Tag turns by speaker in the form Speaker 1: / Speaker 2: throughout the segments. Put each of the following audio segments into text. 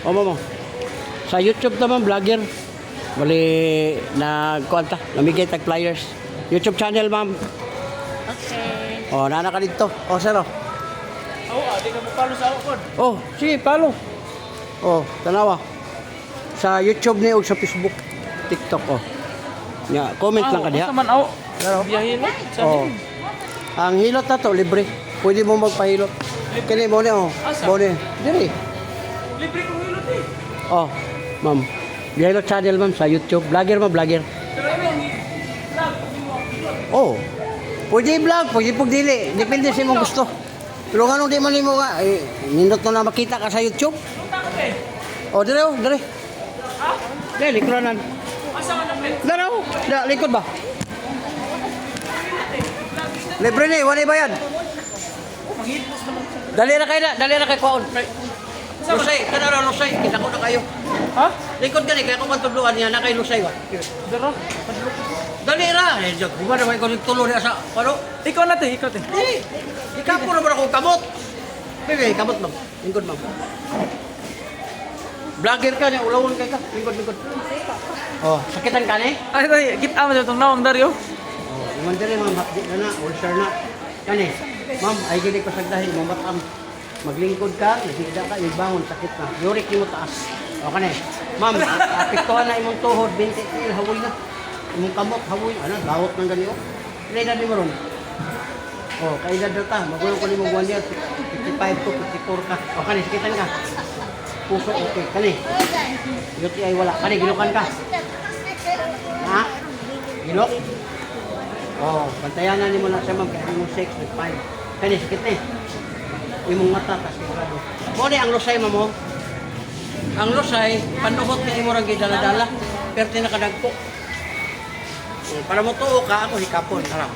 Speaker 1: O mamo. Sa YouTube naman, vlogger. Bali, nagkuanta, namigay tag flyers. YouTube channel, ma'am.
Speaker 2: Okay.
Speaker 1: O, nana ka dito. O, sir, o.
Speaker 3: Di ka mo palo sa ako.
Speaker 1: Oh, sige, palo. Oh, tanawa. Sa YouTube ni o sa Facebook, TikTok, oh. Ya, comment lang ka diha.
Speaker 3: Sa man ako.
Speaker 1: Pero,
Speaker 3: Biyahilo.
Speaker 1: oh. Ang hilot na to, libre. Pwede mo magpahilot. Kini mo ni, oh.
Speaker 3: Asa?
Speaker 1: Mo ni. Diri.
Speaker 3: Libre kong hilot eh.
Speaker 1: Oh, ma'am. Hilot channel, ma'am, sa YouTube. Vlogger, ma'am, vlogger.
Speaker 3: Pero ano,
Speaker 1: Oh. Pwede vlog, pwede pagdili. Depende sa imong gusto. Pero anong di man mo nga, eh, nindot mo na makita ka sa YouTube.
Speaker 3: punta ka eh.
Speaker 1: Oh, dire, oh, dire.
Speaker 3: Ha?
Speaker 1: Dire, likuran.
Speaker 3: Asa ka na pre?
Speaker 1: Dire, oh. Da, likod ba? Libre ni, wala bayad.
Speaker 3: Manghipos naman.
Speaker 1: Dali na kay kwaon. Lusay, kana ra lusay, kita ko na kayo.
Speaker 3: Ha?
Speaker 1: Likod gani kay ko man tudluan niya na kay lusay wa.
Speaker 3: Dara.
Speaker 1: Dali ra, eh jog, di ba na may ko tulo diha sa paro?
Speaker 3: Ikaw na te, ikaw te.
Speaker 1: Eh, ikapo na ba ako kamot? Bebe, kamot ma'am. Lingkod ma'am. Vlogger ka niya, ulawon kay ka. Lingkod. Oh, sakitan ka ni?
Speaker 3: Ay, tay, kita mo itong nawang Dario.
Speaker 1: Oh, naman dali ma'am, hapdi na na, ulcer na. Kani, ma'am, ay gini ko sagdahin, mamatang. Maglingkod ka, nasigda ka, yung bangon, sakit na. Yurik mo taas. O kani, ma'am, apektuhan na imong tuhod, binti, hawoy na. Imong kamot, hawoy, ano, bawot ng ganiyo. Kailan di mo ron? O, kailan daw ta, magulong ko ni mo 1 year, 55 to 54 ka. O kani, sakitan ka. Puso, okay. Kani, yuti ay wala. Kani, gilukan ka. Ha? Gilok? Oh, bantayan na ni mo na siya ma'am, kaya imong 6, 5. Kani, sakit na eh. Imong mata, tas sigurado. Mo ni ang lusay mo. Ang lusay, panuhot ni imo rang gidala-dala, perti na kadagpo. Para mo tuo ka, ako hikapon. Tara.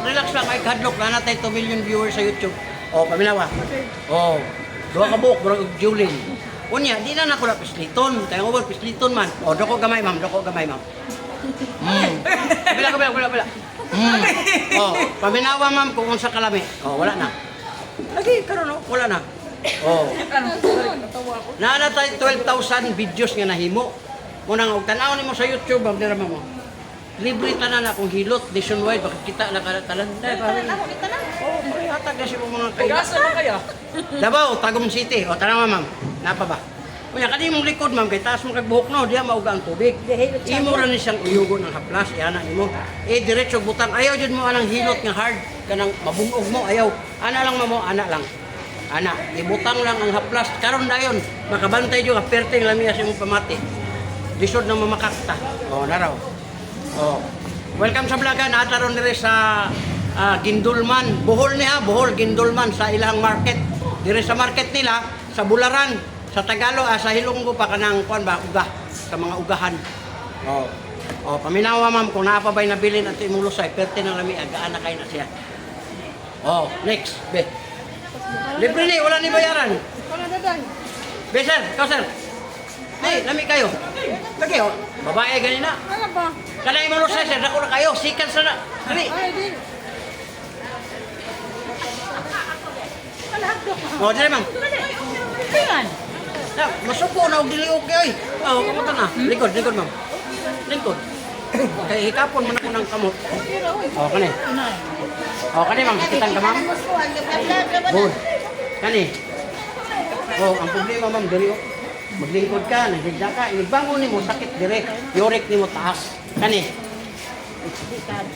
Speaker 1: Relax lang, kay kadlok na natay 2 million viewers sa YouTube. Oh, paminawa. Oh, duha ka buok, bro, Julin. Unya, di na nako na pisliton. Kaya ko pisliton man. Oh, doko gamay, ma'am. Bila. Oh, paminawa, ma'am, kung unsa kalami. Oh, wala na. Lagi, karon no, wala na. Oh. Nanatay 12,000 videos nga nahimo. Unang og tan-aw nimo sa YouTube, ang dira mo. Libre tanan akong hilot nationwide, bakit kita na tanan. Oh, may hatag na siya mga
Speaker 3: Gasa na kaya?
Speaker 1: Davao, Tagum City. O, tara ma'am. Napa ba? Kuya, kani mong likod ma'am, kay taas mo kay buhok no, diya mauga ang tubig. Imo ra ni siyang uyugo ng haplas, yana nimo. Eh diretso butang, ayaw jud mo anang hilot nga hard, kanang mabungog mo, ayaw. Ana lang mo, ana lang. Ana, ibutang lang ang haplas. Karon dayon, makabantay jud nga perting lamiya sa imong pamati. Lisod nang mamakakta. O, naraw. O. Welcome sa vlogan, ataron dire sa Gindulman, Bohol niya, Bohol, Gindulman sa ilang market. Dire sa market nila, sa Bularan. Sa Tagalog, sa Hilonggo pa kanang kuan ba uga sa mga ugahan. Oh. Oh, paminawa ma'am kung naa pa ba'y nabilin at imong lusay, perte nang lami agaan na kay na siya. Oh, next, be. Libre ni, wala ni bayaran.
Speaker 2: Wala na dahil.
Speaker 1: Be sir, ikaw sir. Hey, lami kayo. Lagi oh. Babae ganina.
Speaker 2: Wala ba?
Speaker 1: Kana imong lusay sir, dako na kayo, sikan sa na. Dali.
Speaker 2: Ay, di. Wala hagdo.
Speaker 1: Oh, dali ma'am.
Speaker 2: Tingnan.
Speaker 1: Na, masuko na og dili okay oy. Oh, kamutan na. Likod ma'am. Likod. Kay hikapon man ako ng kamot. Oh, kani. Oh, kani ma'am, kitan ka ma'am. Good. Kani. Oh, ang problema ma'am diri oh. Maglingkod ka, nagigda ka, inibangon nimo sakit dire. Yurik nimo taas. Kani.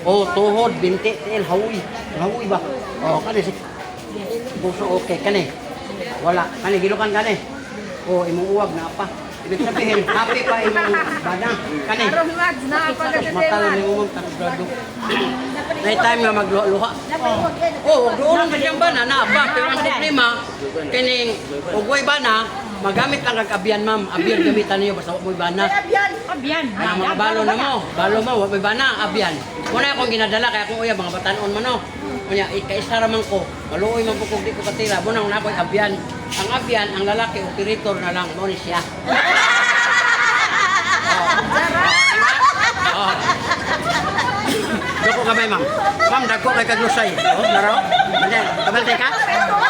Speaker 1: Oh, tuhod, binti, tiil, hawi. Hawi ba? Oh, kani. Puso okay, kani. Wala. Kani, gilukan kani. O, imong uwag na pa. Ibig sabihin, happy pa imong bana. Kani.
Speaker 2: Arong mads na pala sa
Speaker 1: Matalo ni umang tanogrado. May time nga magluha. Oh, magluha ka siyang bana, na pa. Pero ang problema, kining ugway bana, magamit lang kag abyan, ma'am. Abyan gamitan niyo, basta huwag mo bana.
Speaker 2: Abyan.
Speaker 1: Mga balo na mo. Balo mo, huwag mo bana, abyan. Muna akong ginadala, kaya kung uya, mga batanon mo, no? Kunya, ikaisa raman ko, maluoy man po kung di ko katira, bunang na ako'y abyan. Ang abyan, ang lalaki, operator na lang, mo ni siya. Dako kamay, ma'am. Ma'am, dako kay kaglusay. Oh, laro. Mandel, kabaltay ka?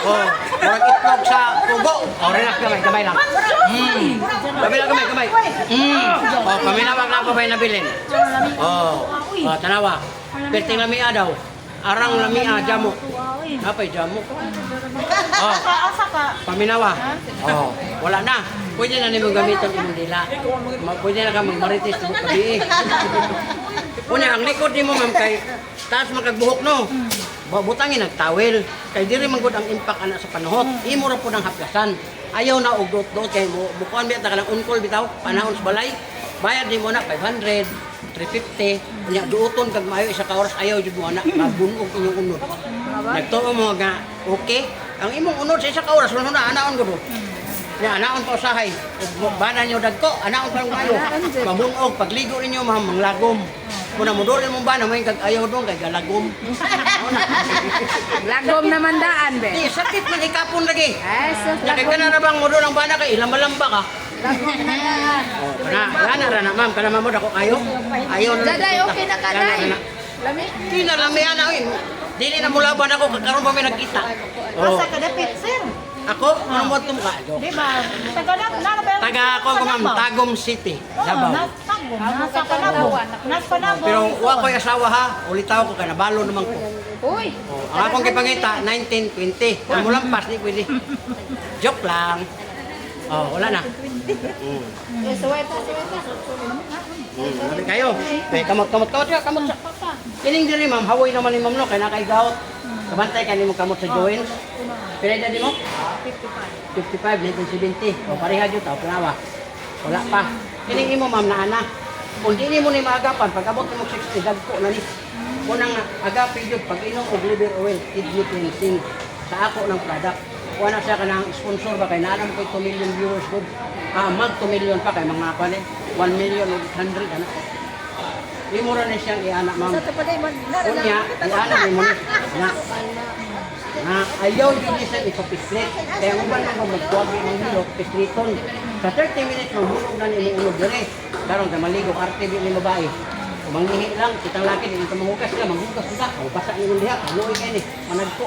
Speaker 1: Oh, murag itlog sa pugo. Oh, relax gamay lang. Gamay. Oh, paminawag na pa na bilin. Oh, tanawa. Perting lamia daw. Arang lamia jamok. Apay jamok. Oh, paminawa. Oh, wala na. Pwede na nimo gamiton imong dila. Pwede na ka magmarites tibok kabi. Una ang likod nimo ma'am kay taas magkagbuhok no. Butangin ang towel. Kay diri man gud ang impact ana sa panahot. Imo ra pud ang haplasan. Ayaw na og dot kay bukuan biya ta kanang unkol bitaw panahon sa balay. Bayad nimo na 500, 350. Nya duoton kag maayo isa ka oras ayaw jud mo ana mabunog inyong unod. Nagtuo mo nga okay. Ang imong unod sa isa ka oras wala na anaon gud. Nya anaon pa usahay. Bana nyo dagko, anaon pa kayo. Mabunog pagligo ninyo ma'am manglagom. Kuna modor imong bana may kag ayaw dong kay galagom.
Speaker 2: Lagom naman daan, be.
Speaker 1: Di sakit man ikapon lagi.
Speaker 2: Ay, sus,
Speaker 1: Nya kay kana ra bang modor ang bana kay ilamba-lamba ka. Oh, kana ra na ma'am, kana mamod ako kayo. Ayaw na.
Speaker 2: Daday, okay na ka, day. Lami.
Speaker 1: Di na lami ana oy. Dili na mulaban ako karon pa may nagkita. Oh.
Speaker 2: Asa ka dapit, sir?
Speaker 1: Ako, ano mo tum ka?
Speaker 2: Di ba? Taga na ba?
Speaker 1: Taga ako ma'am, Tagum City, Davao.
Speaker 2: Tagum. Nasa Panabo. Nasa Panabo.
Speaker 1: Pero wa ko asawa ha, ulitaw ko kay nabalo naman ko.
Speaker 2: Uy.
Speaker 1: Oh, ang akong gipangita 1920. Ang mulampas ni pwede. Joke lang. Oh, wala na.
Speaker 2: Suweta.
Speaker 1: Sabi kayo. Kamot siya. Kining diri ma'am, hawoy naman ni ma'am no kay nakaigaw. Kabantay ka nimo kamot sa joints. Pineda di mo? 55, 1970. O pareha jud tao pinawa. Wala pa. Kining imo ma'am na ana. Kung dili mo ni maagapan pag abot mo 60 dagko na ni. Kunang agapin jud pag inom og liver oil, kidney cleansing sa ako ng product. Kuha na siya kanang sponsor ba kay naanam ko 2 million viewers gud. Mag 2 million pa kay mga kani 1 million og 100 ana. Imo ra ni siyang iana ma'am. Unya, iana ni mo na ayaw din siya ipapislit. Kaya uban na magkuwag ng hilot, pisliton. Sa 30 minutes mahulog na ni ulog dire. Karon ka maligo arte ni babae. Manghihi lang kitang laki din ka manghugas sila, manghugas sila. Ang basa ni mong diha, luoy kay ni managko.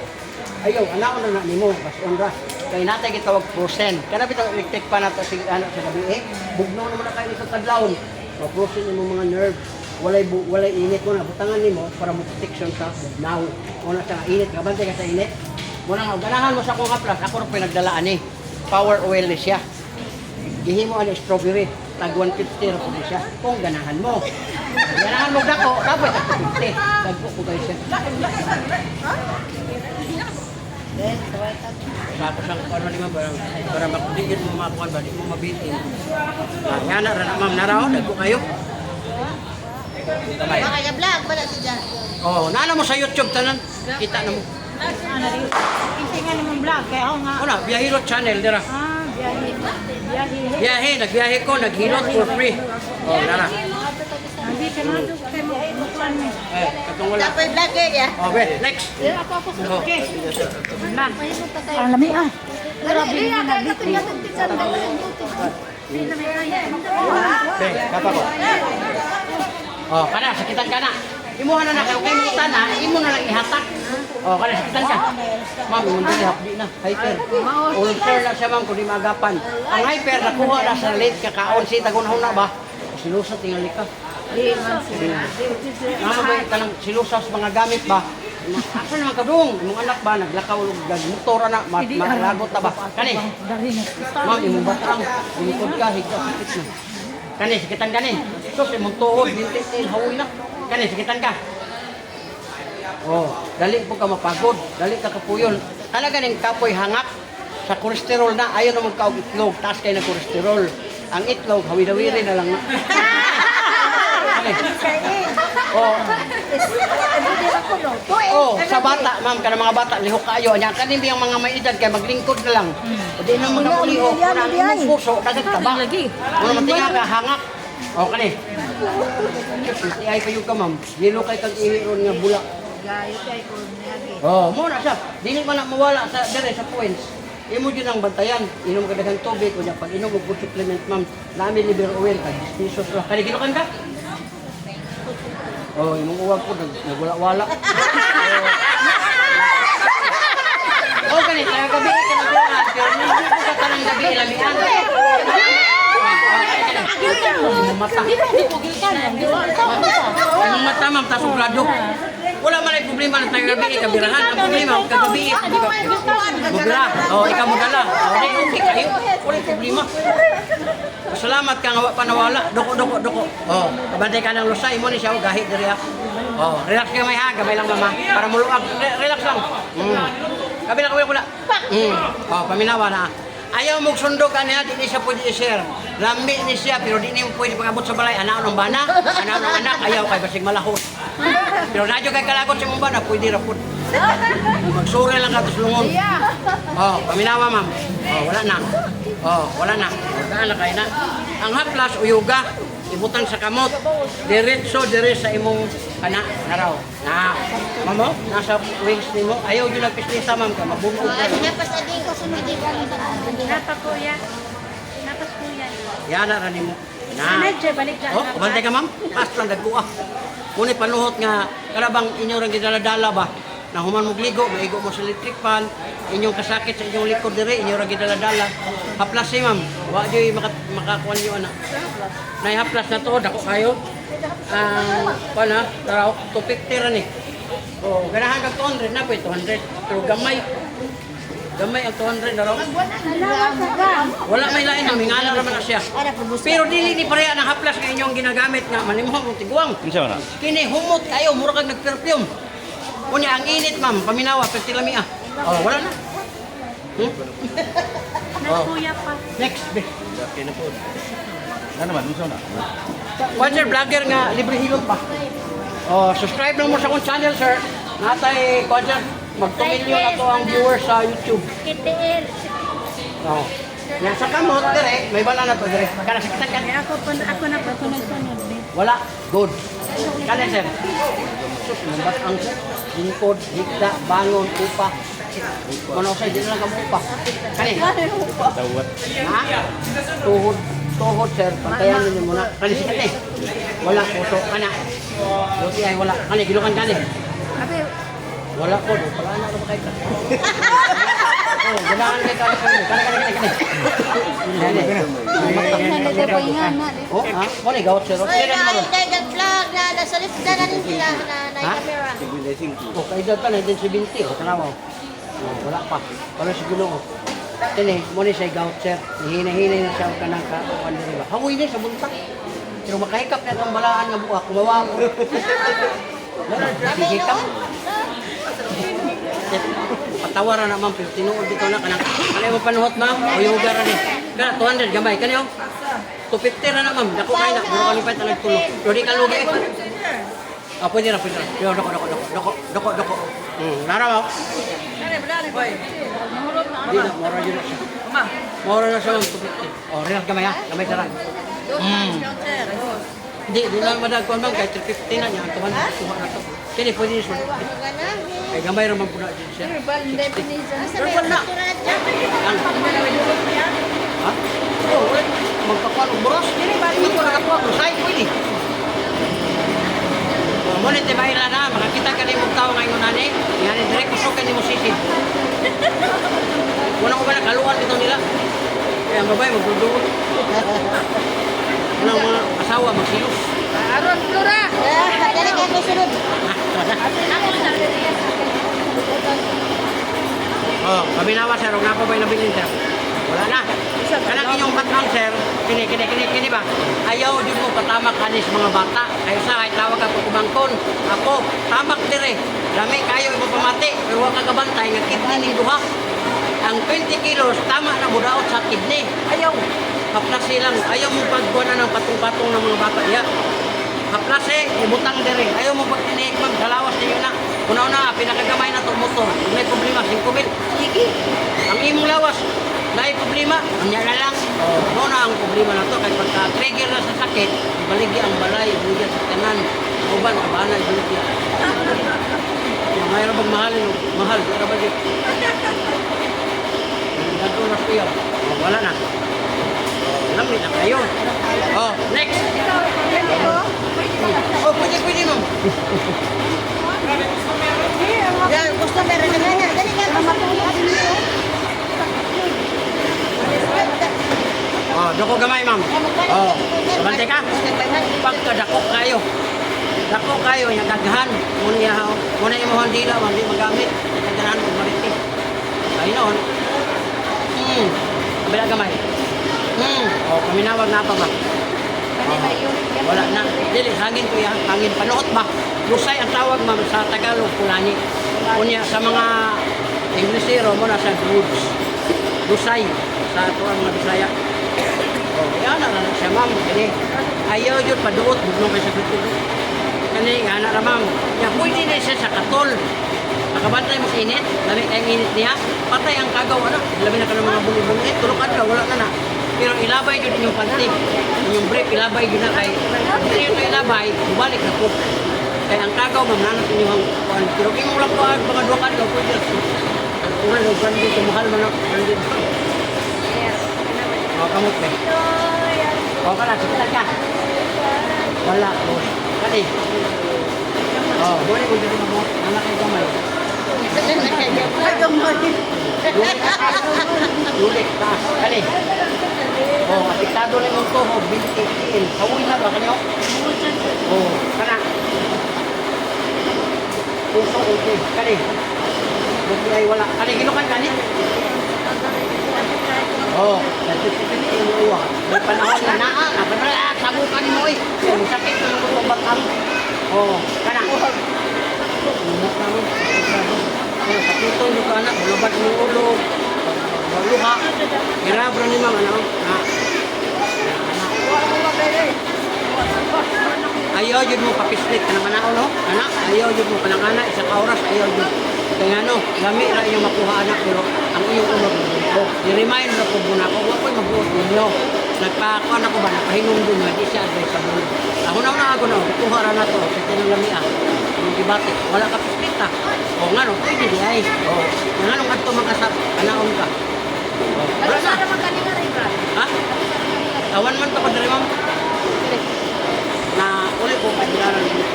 Speaker 1: Ayaw, anaon na nimo bas onra. Kay natay gitawag frozen. Kana bitaw electric pa nato sig ano sa gabi bugnaw naman na kayo sa tadlawon. Ma-frozen imong mga nerve. Walay init mo na butangan nimo para mo protection sa bugnaw. Una sa init, kabantay ka sa init. Muna nga ganahan mo sa akong haplas, ako rin pinagdalaan ni. Power oil ni siya. Gihimo ani strawberry, tag 150 ra po siya. Kung ganahan mo. Ganahan mo dako, dapat tag 50. Dagko ko guys siya. Tapos ang ano ni ma'am para makudigin mo makuan ba di mo mabitin. Yan na ra ma'am naraw dagko kayo.
Speaker 2: Kaya vlog wala si Jan.
Speaker 1: Oh, nana mo sa YouTube tanan. Kita na mo.
Speaker 2: Hindi nga naman vlog kaya ako nga.
Speaker 1: Wala, Biyahilot channel dira.
Speaker 2: Biyahe.
Speaker 1: Nagbiyahe ko, naghilot for free. Oh, nara.
Speaker 2: Hindi ka na doon kay Muklan mo.
Speaker 1: Katong wala.
Speaker 2: Dapat vlog kaya.
Speaker 1: Okay, next.
Speaker 2: Ako sa okay. Na. Ang lami ah. Grabe na nabiti.
Speaker 1: Okay, kapa ko. Oh, kana sakitan kana. Imuha na kay okay mo na, imo na lang ihatak. Oh, kana sakitan ka. Ma'am, mo dili hapdi na. Hyper. Ulcer na siya ma'am kundi magapan. Ang hyper nakuha na sa late kakaon si tagunahon na ba? Silusot tingali ka.
Speaker 2: Di man sila.
Speaker 1: Ano ba kanang silusas mga gamit ba? Asa naman kadung, imong anak ba naglakaw og motor na malagot na ba? Kani. Ma'am, imong batang, ulikod ka higda sakit na. Kani sakitan kani. Sus imong tuhod, bintil hawoy na. Kani sakitan ka. Oh, dali po ka mapagod, dali ka kapuyon. Talaga ning kapoy hangak sa kolesterol na ayaw na magkaog itlog, taas kay na kolesterol. Ang itlog hawid-hawiri na lang. Oh, sa bata, ma'am, kana mga bata lihok kayo. Nya kanin biyang mga may edad kay maglingkod na lang. O di na magkaulihok, kuna imong puso dagat taba. Ano man tinga ka hangak. O kani. Ay kayo ka, ma'am. Dilo kay kag ihiron nga bula. Oh, mo na siya. Dili man na mawala sa dire sa points. Imo gyud ang bantayan. Inom ka daghang tubig unya pag inom og supplement, ma'am. Nami liver oil kag pesos ra. Kani ginukan ka? Oh, imong uwag ko nagwala-wala. Oh, ganito, gabi ka na bilangan. Pero hindi ko ka tanang gabi ilamihan. Mata. Ang mata, ma'am, tasugrado. Wala man ay problema ng taga-gabi, kabirahan. Ang problema, kagabi, mugla. O, ikaw mugala. O, okay kayo. Wala problema. Salamat ka nga pa nawala. Doko. O, kabantay ka ng lusay mo ni siya. O, gahit diri ha. O, relax ka may ha. Gamay lang mama. Para muluag. Relax lang. Kabi lang wala. O, paminawa na. Ayaw mong sundo ka niya, di siya pwede i-share. Lami ni siya, pero di niya pwede pag-abot sa balay. Anak ng bana, anak ng anak, ayaw kay basig malahot. Pero nadyo kay kalagot sa mong bana, pwede rapod. Magsuri lang ka, tapos lungon. Oh, paminawa ma'am. Oh, wala na. Oh, wala na. Wala na kayo na. Ang haplas, uyuga, ibutang sa kamot. Diretso, sa imong kana, naraw. Na, mamo, nasa wings ni mo. Ayaw yun ang pislisa ma'am ka, mabungkog ka.
Speaker 2: Napas ading ko sunod Napa kuya. Napas kuya.
Speaker 1: Yan na rin mo.
Speaker 2: Sanay siya, balik ka.
Speaker 1: Oh, bantay ka ma'am. Pas lang dagkuha. Ngunit panuhot nga, karabang inyong rang gidala-dala ba? Na human mo gligo, maigo mo sa electric fan, inyong kasakit sa inyong likod dire, inyong rang gidala-dala. Haplas si ma'am. Wa dyo'y makakuha niyo anak. Haplas na to, dako kayo. Pana, taraw, 250 rin eh. Oh, ganahan kag 200 na po, 200. Pero gamay. Gamay ang 200 na raw. Wala may lain na, mingala naman na siya. Pero dili ni pareha ng haplas nga inyong ginagamit nga manimuhang mong tiguang. Kini humot kayo, mura kag nag-perfume. Kunya ang init ma'am, paminawa, pertilami ah. Oh, wala na.
Speaker 2: Kuya pa.
Speaker 1: Next, be.
Speaker 4: Ano naman, unsa na?
Speaker 1: Watcher vlogger nga libre hilot pa. Oh, subscribe lang mo sa akong channel, sir. Natay Watcher, mag-2 million ato ang viewers sa YouTube.
Speaker 2: KTL.
Speaker 1: Oh. Yan sa kamot dire, may bala na to dire. Kana sa kan.
Speaker 2: Ako na po nagsunod.
Speaker 1: Wala, good. Kana sir. Sus, lambat ang lingkod, higda, bangon, upa. Kuno sa di lang kamo upa. Kani.
Speaker 4: Tawat.
Speaker 1: Ha? Tuhod sir, pantayan ninyo muna. Kani sikat eh. Wala puso kana. Luti ay wala. Kani gilukan kani.
Speaker 2: Abi,
Speaker 1: Wala po, wala na ako kay ka. Oh, ganahan kay kani kani. Kani. Oh, ha? Mo ni gawat sir.
Speaker 2: Ay, na vlog na nasa lift na rin sila na
Speaker 1: Ha?
Speaker 2: camera.
Speaker 1: Oh, kay dad pa na din 70 oh, tanaw. Oh, wala pa. Wala si Ginoo. Kini, mo ni siya gout sir. Hihina-hina na siya kanang ka ano ba. Hamoy ni sa bunta. Pero makahikap na ang balaan nga buak, kumawa ko. Hihikap. Patawaran naman pero tinuod dito na kanang kanay mo panuhot ma'am. O yung lugar ni. Kana 200 gamay kaniyo. 250 ra na ma'am. Dako kay na. Pero kalipay ta nagtulo. Pero di ka lugi. Ah, pwede na. Yo, doko. Naraw. Di na, mora yun na siya. Mora na siya ang 250. Oh, relax gamay ha. Gamay sa lang. Di na madagkuan bang kahit 350 na niya. Ang tuhan na to. Kini pwede niya siya. Ay gamay raman po na din siya. Pero wala. Ha? Oh, wala. Magkakuha ng buros. Hindi ko nakakuha. Kusay, pwede. Ngunit di ba na, makakita ka rin mong tao ngayon nani. Yan, direct kusukan ni mo sisid. Wala ko ba nakaluan dito nila? Kaya ang babae magdudukot. Walang mga asawa magsilos.
Speaker 2: Aron, Flora. Dali ka ko sunod.
Speaker 1: Oh, paminawa sir, huwag na pa ba'y nabilin sir? Wala na. Kanang inyong batang sir, kini ba? Ayaw din mo patamak anis mga bata. Kayo sa kahit tawag ako kumangkon. Ako, tamak dire. Dami kayo mo pamati, pero huwag kagabantay nga kidney ning duha. Ang 20 kilos, tama na mudaot sa kidney. Ayaw. Haplas silang, ayaw mo pagkuha na ng patong-patong ng mga bata niya. Haplas ibutang dire. Ayaw mo pag tiniik ma'am, dalawas niyo na. Una-una, pinakagamay na to motor. Kung may problema, 5,000. Sige. Ang imong lawas, may problema, anya na lang. Oh, na ang problema na to. Kaya pagka-trigger na sa sakit, ibaligya ang balay, ibaligya sa kanan. Uban, kabana, ibaligya. Mayroon bang mahalin? Mahal, pero ba dito? Nagdato na siya. Oh, wala na. Lamit na kayo. Oh, next. Oh, pwede ma'am.
Speaker 2: Yan, gusto meron na ganyan. Dali ka
Speaker 1: Oh, dako gamay, ma'am. Oh, sabante ka. Pagkadako kayo. Dako kayo, yung daghan. Muna yung mga dila, ma'am, di magamit. Daghan mo, mariti. Ayun. Kabila gamay. Oh, paminawag na pa ba? Wala na. Dili, hangin ko yan. Hangin panuot ba? Lusay ang tawag, ma'am, sa Tagalog, Kulani. Unya, sa mga Inglesero mo na sa goods. Lusay. Sa ito ang mga Bisaya. Oh, kaya na siya, ma'am. Kani, ayaw yun paduot. Bugnong kayo sa gutulo. Kani, gana na, ma'am. Ya, pwede na siya sa katol. Nakabantay mo sa init. Lami kayong init niya. Patay ang kagaw, ano? Labi na ka ng mga bungi-bungi. Tulukan ka, wala na na. Pero ilabay yun yung panty. Yung brief, ilabay yun na kay. Hindi yun ito ilabay, balik na po. Kaya ang kagaw, ma'am, nanat yun yung kuhan. Pero kung yung lang po, mga dua kagaw, pwede na. Ang kuhan, yung branded, kumahal man ang branded. O, kamot ba? O, ka na, sikitan ka. Wala, o. Kani. O, buwan yung dito mo, anak kayo gamay. Lulik, taas. Kani. O, apiktado na yung tuhog, binti-in. Kawoy na ba kanyo? O, kana. Puso, okay. Kani. Buti ay wala. Kani, ginukan kani? Oh, nagtitipit yung uwa. May panahon na naa. Sabukan mo eh. Sakit na yung utong batang. Oh, kana. Umat namin. Sakiton yung anak. Bulabat ng ulo. Baluha. Hirabra ni mga ano. Ayaw yun mo papislit ka ng anak, no? Anak, ayaw yun mo ka ng anak. Isang oras, ayaw yun. Kaya ano, lami na iyong makuha anak, pero ang iyong ulo, i-remind na po muna ako, huwag ko'y mag-uot ninyo. Nagpakuan ako ba, napahinom doon, hindi siya advisable. Ako na ako na, kuha na to, sa tinang lami yung dibate, wala ka pispita. O nga no, pwede di ay. O, nga nung kanto makasap, anaon ka. Wala na. Ha? Tawan man to, padali ma'am. Na, uli po, pagkiraran nyo.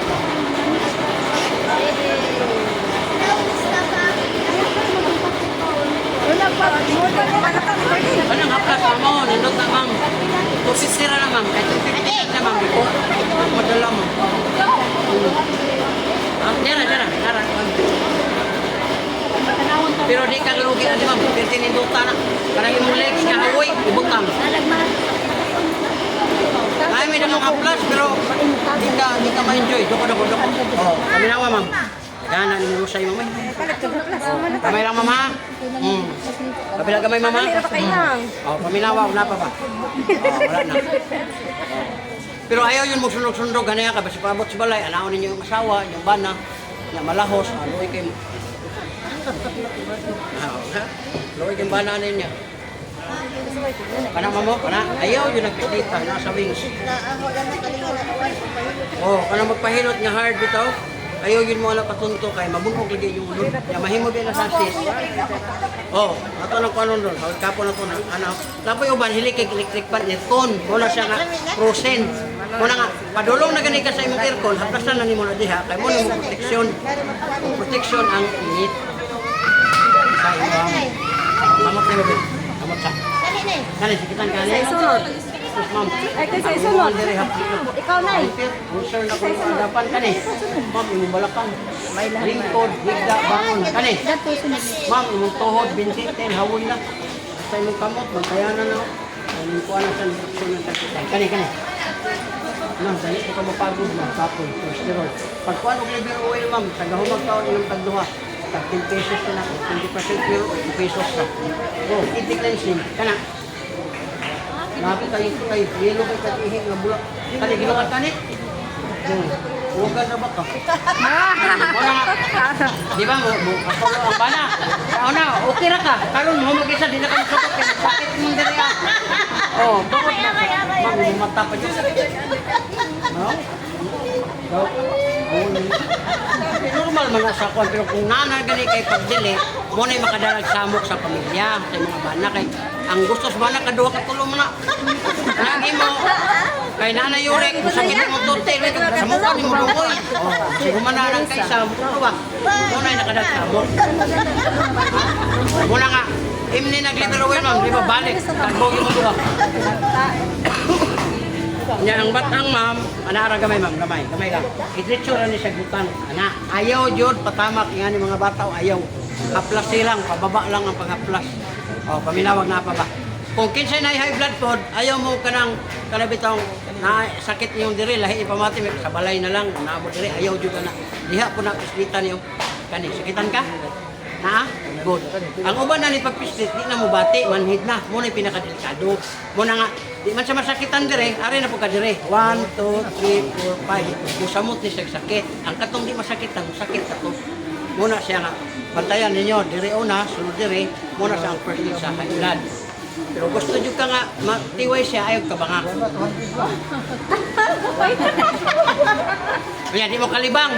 Speaker 1: Anong haplas na mo? Nindot na, ma'am. 250 na, ma'am. Kahit 250 na, ma'am. Madala mo. Dara. Pero di ka lugi na, ma'am. Pero tininduta na. Parang yung legs nga, hawoy, ibutang. Ay, may damang haplas, pero di ka ma-enjoy. Doko. Oh, kami nawa, ma'am. Gana ni mo sa'yo, mama. Kamay lang, mama. Kabila kamay, mama. Oh, paminawa, wala pa ba? Oh, wala na. Pero ayaw yun mo sundog-sundog, ganaya ka. Basta paabot sa balay, anaon ninyo yung asawa, yung bana, yung malahos, luoy kayo. Luoy kayong bana ninyo. Kana mo, kana? Ayaw yun nagpitita, nasa wings. Oh, kana magpahilot nga hard bitaw. Ayaw yun mo alam patunto kay mabunog lagi yung ulo. Ya mahimo din na sa sis. Oh, ato nang kanon doon. Hawid kapo na to na ano. Lapoy uban hilik kay electric pan ni ton. Wala siya nga frozen. Muna nga padulong na gani ka sa imong aircon, haplasan na nimo na diha kay mo nimo protection. Protection ang init. Sa imong. Mamot na ba? Mamot sa. Kani sikitan kani.
Speaker 2: Sunod.
Speaker 1: Ma'am.
Speaker 2: Ay, kasi isunod. Ikaw na eh.
Speaker 1: Sir na kung dapan kani. Ma'am, imong balakang. Lingkod, higda, bangon. Kani. Ma'am, imong tuhod, bintitin, hawoy na. Sa imong kamot, magkayanan na. Imong kuha na sa direksyon ng tagkitay. Kani. Ma'am, dahil ko ka mapagod, ma'am, kapoy, cholesterol. Pagkuhan og liver oil, ma'am, tagahumag taon ilang tagduha. Tag 10 pesos na ako, 20% pure, 8 pesos na. Oh, kidney cleansing. Kana. Lapit tayo yelo kay katihin nga bulak. Kani gilukat kani? Huwag na ba ka? Di ba mo kapalo ang bana? Na, okay ra ka. Karon mo mag-isa di na ka masukot kay sakit mong diri. Oh, tukot na. Ma'am, mata pa dyan. No? Normal man sa kwan, pero kung nanagani kay pagdili, mo na makadalag samok sa pamilya, sa mga bana kay ang gusto sa bana kaduha ka tulo mo na. Lagi mo Kay Nanay Yurik, kung sakit mo tortil, sa mukha ni mo lumoy. Sige man na lang kaysa, mukha. Muna yung nakadat sa mo. Muna nga, imni nag-liver oil, ma'am, di ba balik? Tagbogi mo doon. Yan ang batang, ma'am, anara gamay, ma'am, gamay lang. Itritsura ni siya gutang, ana. Ayaw, Jod, patamak, nga ni mga bataw, ayaw. Haplas silang, pababa lang ang paghaplas. O, paminawag na pa ba? Kung kinsay na high blood pod, ayaw mo ka ng kalabitang na sakit niyong diri, lahi ipamati, sa balay na lang, naabo diri, ayaw juga na. Diha po na pislitan niyo. Kani, sakitan ka? Na? Good. Ang uban na ni pagpislit, di na mo bati, manhid na. Muna yung pinakadelikado. Muna nga, di man sa masakitan dire, ari na po ka dire. 1, 2, 3, 4, 5. Musamot ni siya sakit. Ang katong di masakitan, sakit ako. Muna siya nga, bantayan ninyo, dire una, sunod dire, muna siya ang first sa high blood. Pero gusto nyo ka nga, matiway siya, ayaw ka ba nga? Kaya di mo kalibang,